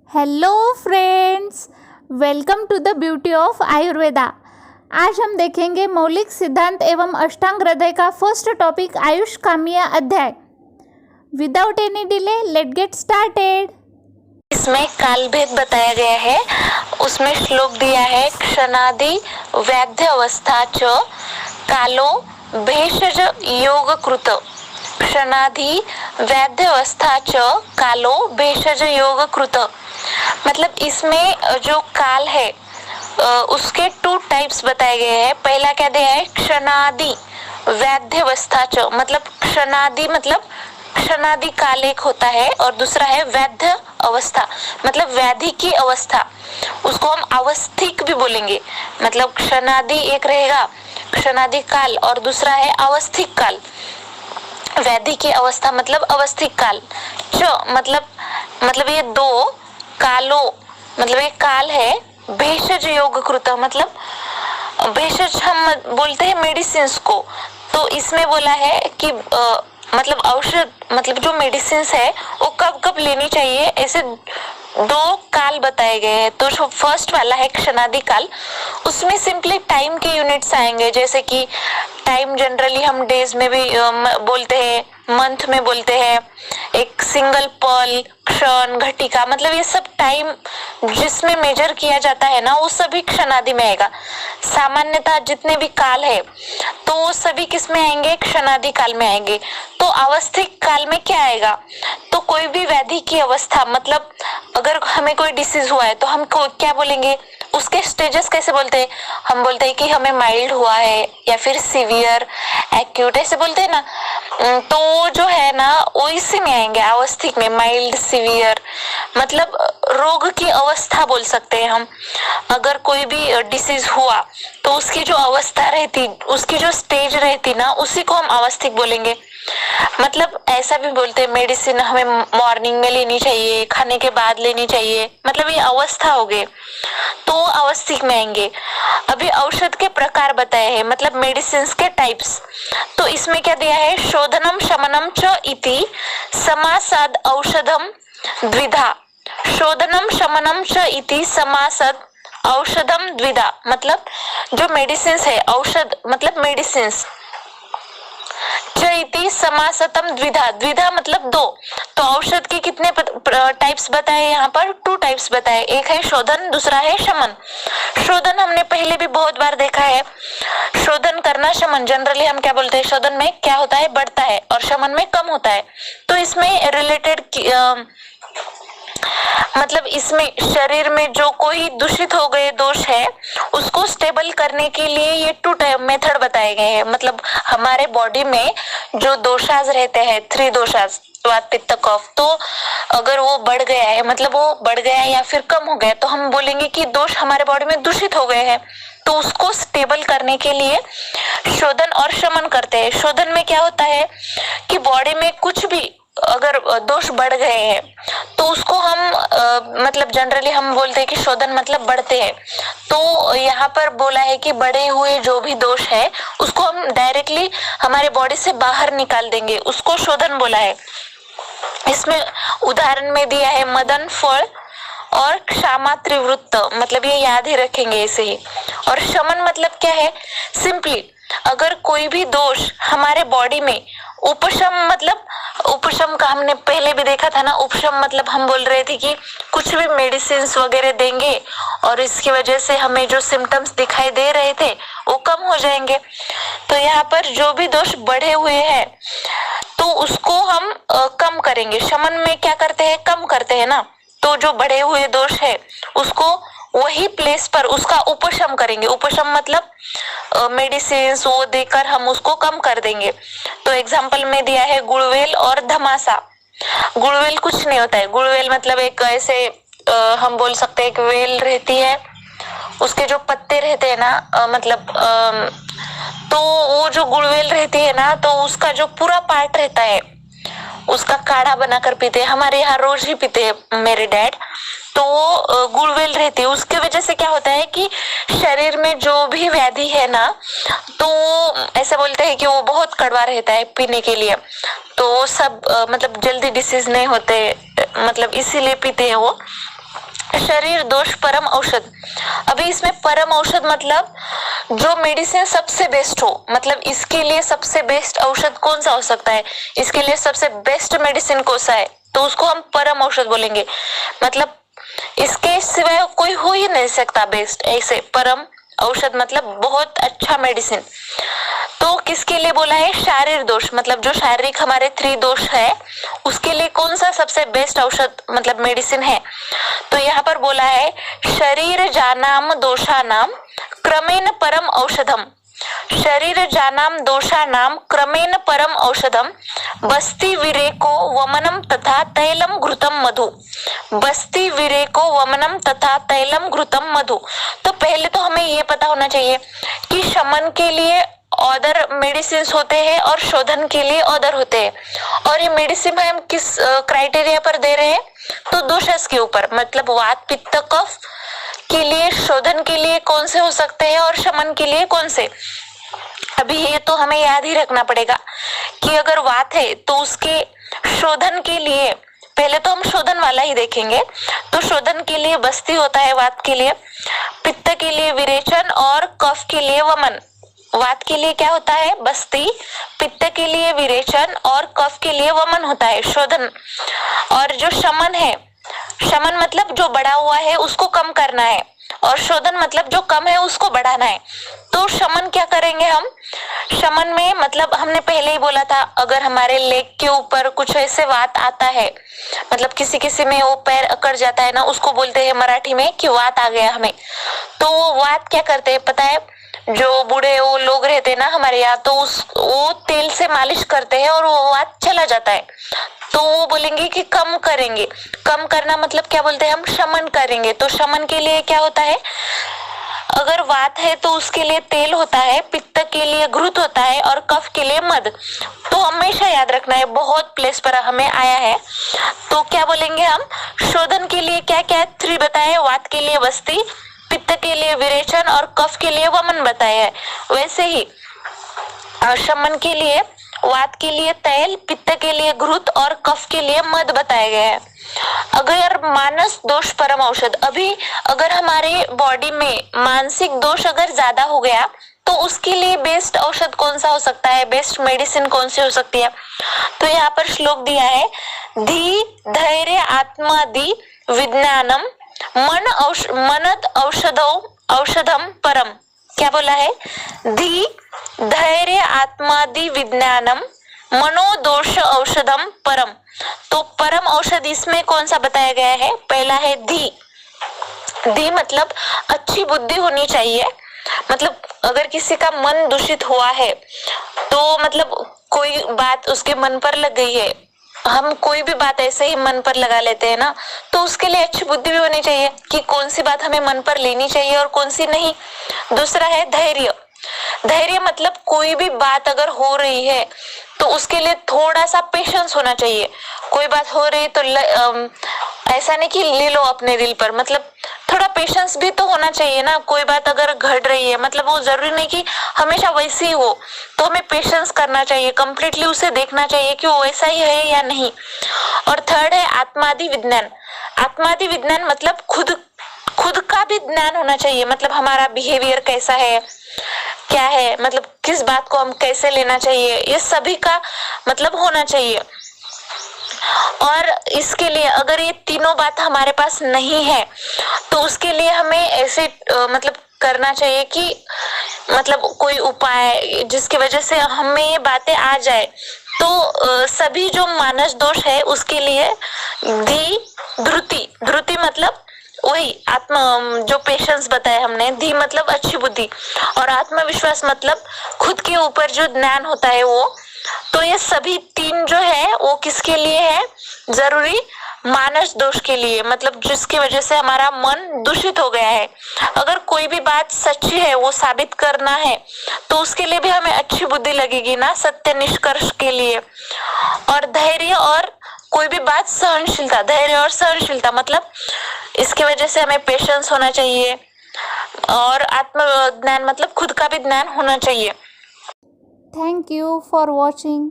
Hello friends, welcome to the beauty of Ayurveda. आज हम देखेंगे मौलिक सिद्धांत एवं अष्टांग हृदय का फर्स्ट टॉपिक आयुष काम्य अध्याय। Without any delay let get started. इसमें कालभेद बताया गया है। उसमें श्लोक दिया है, क्षणादि वैद्य अवस्था च कालो भेषज योग कृत। क्षणादि वैद्य अवस्था च कालो भेषज योग कृत। मतलब इसमें जो काल है उसके टू टाइप्स बताए गए हैं। पहला क्या दिया है, क्षणादि वैद्य अवस्था च, मतलब क्षणादि मतलब क्षणादि काल एक होता है, और दूसरा है वैद्य अवस्था मतलब व्याधि की अवस्था। उसको हम अवस्थिक भी बोलेंगे। मतलब क्षणादि एक रहेगा क्षणादि काल, और दूसरा है अवस्थिक काल। व्याधि की अवस्था मतलब अवस्थिक काल। च मतलब ये दो कालो मतलब एक काल है। भेषज योग कृत मतलब भेषज हम बोलते हैं मेडिसिन को। तो इसमें बोला है कि मतलब औषध मतलब जो मेडिसिन है वो कब कब लेनी चाहिए, ऐसे दो काल बताए गए हैं। तो जो फर्स्ट वाला है क्षणादि काल, उसमें सिंपली टाइम के यूनिट्स आएंगे। जैसे कि टाइम जनरली हम डेज में भी बोलते हैं, मंथ में बोलते हैं, एक सिंगल पल, क्षण, घटिका, मतलब ये सब टाइम जिसमें मेजर किया जाता है ना, वो सभी क्षणादि में आएगा। सामान्यतः जितने भी काल है तो वो सभी किस में आएंगे, क्षणादि काल में आएंगे। तो अवस्थिक काल में क्या आएगा, तो कोई भी व्याधि की अवस्था, मतलब अगर हमें कोई डिसीज हुआ है तो हम क्या बोलेंगे, उसके स्टेजेस कैसे बोलते हैं, हम बोलते हैं कि हमें माइल्ड हुआ है या फिर सीवियर, एक्यूट, ऐसे बोलते हैं ना। तो जो है ना वो इसी में आएंगे, अवस्थिक में, माइल्ड, सीवियर, मतलब रोग की अवस्था बोल सकते हैं हम। अगर कोई भी डिसीज हुआ तो उसकी जो अवस्था रहती, उसकी जो स्टेज रहती ना, उसी को हम अवस्थिक बोलेंगे। मतलब ऐसा भी बोलते हैं, मेडिसिन हमें मॉर्निंग में लेनी चाहिए, खाने के बाद लेनी चाहिए, मतलब ये अवस्था हो गए, तो अवस्थिक में आएंगे। अभी औषध के प्रकार बताए हैं, मतलब मेडिसिन के टाइप्स। तो इसमें क्या दिया है, शोधनम शमनम च इति समासाद औषधम द्विधा। शोधनम शमनम च इति समासाद औषधम द्विधा, मतलब जो मेडिसिन है, औषध मतलब मेडिसिन, इति समासतम द्विधा, द्विधा मतलब दो। तो औषध के कितने टाइप्स बताए यहाँ पर, टू टाइप्स बताए, एक है शोधन, दूसरा है शमन। शोधन हमने पहले भी बहुत बार देखा है, शोधन करना, शमन जनरली हम क्या बोलते हैं, शोधन में क्या होता है, बढ़ता है, और शमन में कम होता है। तो इसमें रिलेटेड मतलब इसमें शरीर में जो कोई दूषित हो गए दोष है उसको स्टेबल करने के लिए ये टू मेथड बताए गए हैं। मतलब हमारे बॉडी में जो दोषाज रहते हैं, 3 दोषाज, वात पित्त कफ, तो अगर वो बढ़ गया है, मतलब वो बढ़ गया है या फिर कम हो गया, तो हम बोलेंगे कि दोष हमारे बॉडी में दूषित हो गए हैं। तो उसको स्टेबल करने के लिए शोधन और शमन करते हैं। शोधन में क्या होता है कि बॉडी में कुछ भी अगर दोष बढ़ गए हैं तो उसको हम मतलब जनरली हम बोलते हैं कि शोधन मतलब बढ़ते हैं। तो यहाँ पर बोला है कि बढ़े हुए जो भी दोष है उसको हम डायरेक्टली हमारे बॉडी से बाहर निकाल देंगे, उसको शोधन बोला है। इसमें उदाहरण में दिया है मदन फल और क्षमा त्रिवृत्त, मतलब ये याद ही रखेंगे ऐसे ही। और शमन मतलब क्या है, सिंपली अगर कोई भी दोष हमारे बॉडी में, उपशम मतलब उपशम का हमने पहले भी देखा था ना, उपशम मतलब हम बोल रहे थे कि कुछ भी मेडिसिन वगैरह देंगे और इसकी वजह से हमें जो सिम्टम्स दिखाई दे रहे थे वो कम हो जाएंगे। तो यहाँ पर जो भी दोष बढ़े हुए हैं तो उसको हम कम करेंगे। शमन में क्या करते हैं, कम करते हैं ना। तो जो बढ़े हुए दोष है उसको वही प्लेस पर उसका उपशम करेंगे। उपशम मतलब मेडिसिन वो देकर हम उसको कम कर देंगे। तो एग्जांपल में दिया है गुड़वेल और धमासा। गुड़वेल कुछ नहीं होता है, गुड़वेल मतलब एक ऐसे हम बोल सकते हैं एक वेल रहती है, उसके जो पत्ते रहते हैं ना, मतलब तो वो जो गुड़वेल रहती है ना, तो उसका जो पूरा पार्ट रहता है उसका काढ़ा बनाकर पीते हैं, हमारे यहाँ रोज ही पीते हैं मेरे डैड। तो वो गुड़वेल रहती है, उसके वजह से क्या होता है कि शरीर में जो भी व्याधि है ना, तो ऐसा बोलते हैं कि वो बहुत कड़वा रहता है पीने के लिए। तो वो सब मतलब जल्दी डिसीज नहीं होते, मतलब इसीलिए पीते हैं वो। शरीर दोष परम औषध। अभी इसमें परम औषध मतलब जो मेडिसिन सबसे बेस्ट हो, मतलब इसके लिए सबसे बेस्ट औषध कौन सा हो सकता है, इसके लिए सबसे बेस्ट मेडिसिन कौन सा है, तो उसको हम परम औषध बोलेंगे। मतलब इसके सिवाय कोई हो ही नहीं सकता बेस्ट, ऐसे परम औषध मतलब बहुत अच्छा मेडिसिन। तो किसके लिए बोला है, शारीर दोष, मतलब जो शारीरिक हमारे 3 दोष है उसके लिए कौन सा सबसे बेस्ट औषध मतलब मेडिसिन है। तो यहाँ पर बोला है शरीर जानाम दोषानाम क्रमेण परम औषधम, शरीर जानाम दोषानाम क्रमेण परम औषधम बस्ती विरेको वमनम तथा तैलम घृतम मधु, बस्ती विरेको वमनम तथा तैलम घृतम मधु। तो पहले तो हमें ये पता होना चाहिए कि शमन के लिए अदर मेडिसिन होते हैं और शोधन के लिए अदर होते हैं, और ये मेडिसिन हम किस क्राइटेरिया पर दे रहे हैं, तो दोषस के ऊपर, मतलब वात पित्त कफ के लिए शोधन के लिए कौन से हो सकते हैं और शमन के लिए कौन से। अभी ये तो हमें याद ही रखना पड़ेगा कि अगर वात है तो उसके शोधन के लिए पहले तो हम शोधन वाला ही देखेंगे, तो शोधन के लिए बस्ती होता है वात के लिए, पित्त के लिए विरेचन और कफ के लिए वमन। वात के लिए क्या होता है, बस्ती, पित्त के लिए विरेचन और कफ के लिए वमन होता है शोधन। और जो शमन है, शमन मतलब जो बढ़ा हुआ है उसको कम करना है, और शोधन मतलब जो कम है उसको बढ़ाना है। तो शमन क्या करेंगे हम, शमन में मतलब हमने पहले ही बोला था, अगर हमारे लेग के ऊपर कुछ ऐसे वात आता है, मतलब किसी किसी में वो पैर अकड़ जाता है ना, उसको बोलते हैं मराठी में कि वात आ गया हमें। तो वो वात क्या करते हैं पता है, जो बूढ़े वो लोग रहते हैं ना हमारे यहाँ, तो वो तेल से मालिश करते हैं और वो वात चला जाता है। तो वो बोलेंगे कि कम करेंगे, कम करना मतलब क्या बोलते हैं हम, शमन करेंगे। तो शमन के लिए क्या होता है, अगर वात है तो उसके लिए तेल होता है, पित्त के लिए घृत होता है और कफ के लिए मध। तो हमेशा याद रखना है, बहुत प्लेस पर हमें आया है। तो क्या बोलेंगे हम, शोधन के लिए क्या क्या 3 बताए, वात के लिए बस्ती, पित्त के लिए विरेचन और कफ के लिए वमन बताया है। वैसे ही शमन के लिए वात के लिए तैल, पित्त के लिए घृत और कफ के लिए मध बताया गया है। अगर मानस दोष परम औषध, अभी अगर हमारे बॉडी में मानसिक दोष अगर ज्यादा हो गया तो उसके लिए बेस्ट औषध कौन सा हो सकता है, बेस्ट मेडिसिन कौन सी हो सकती है। तो यहाँ पर श्लोक दिया है, धी धैर्य आत्मादि विज्ञानम मनद औषधम परम। क्या बोला है, धी धैर्य आत्मादि विज्ञानम मनोदोष औषधम परम। तो परम औषध इसमें कौन सा बताया गया है, पहला है धी। धी मतलब अच्छी बुद्धि होनी चाहिए, मतलब अगर किसी का मन दूषित हुआ है तो मतलब कोई बात उसके मन पर लग गई है, हम कोई भी बात ऐसे ही मन पर लगा लेते हैं ना, तो उसके लिए अच्छी बुद्धि भी होनी चाहिए कि कौन सी बात हमें मन पर लेनी चाहिए और कौन सी नहीं। दूसरा है धैर्य। धैर्य मतलब कोई भी बात अगर हो रही है तो उसके लिए थोड़ा सा पेशेंस होना चाहिए। कोई बात हो रही तो ऐसा नहीं कि ले लो अपने दिल पर, मतलब थोड़ा पेशेंस भी तो होना चाहिए ना। कोई बात अगर घट रही है, मतलब वो जरूरी नहीं कि हमेशा वैसी ही हो, तो हमें पेशेंस करना चाहिए, कंप्लीटली उसे देखना चाहिए कि वो वैसा ही है या नहीं। और थर्ड है आत्मादि विज्ञान। आत्मादि विज्ञान मतलब खुद का भी ज्ञान होना चाहिए, मतलब हमारा बिहेवियर कैसा है, क्या है, मतलब किस बात को हम कैसे लेना चाहिए, ये सभी का मतलब होना चाहिए। और इसके लिए अगर ये तीनों बात हमारे पास नहीं है तो उसके लिए हमें ऐसे मतलब करना चाहिए कि मतलब कोई उपाय जिसकी वजह से हमें ये बातें आ जाए। तो सभी जो मानस दोष है उसके लिए धृति मतलब वही आत्म जो पेशेंस बताया हमने, धी मतलब अच्छी बुद्धि, और आत्मविश्वास मतलब खुद के ऊपर जो ज्ञान होता है वो। तो ये सभी 3 जो है वो किसके लिए है, जरूरी मानस दोष के लिए, मतलब जिसकी वजह से हमारा मन दूषित हो गया है। अगर कोई भी बात सच्ची है वो साबित करना है तो उसके लिए भी हमें अच्छी बुद्धि लगेगी ना, सत्य निष्कर्ष के लिए। और धैर्य और कोई भी बात सहनशीलता, धैर्य और सहनशीलता मतलब इसकी वजह से हमें पेशेंस होना चाहिए, और आत्मज्ञान मतलब खुद का भी ज्ञान होना चाहिए। Thank you for watching.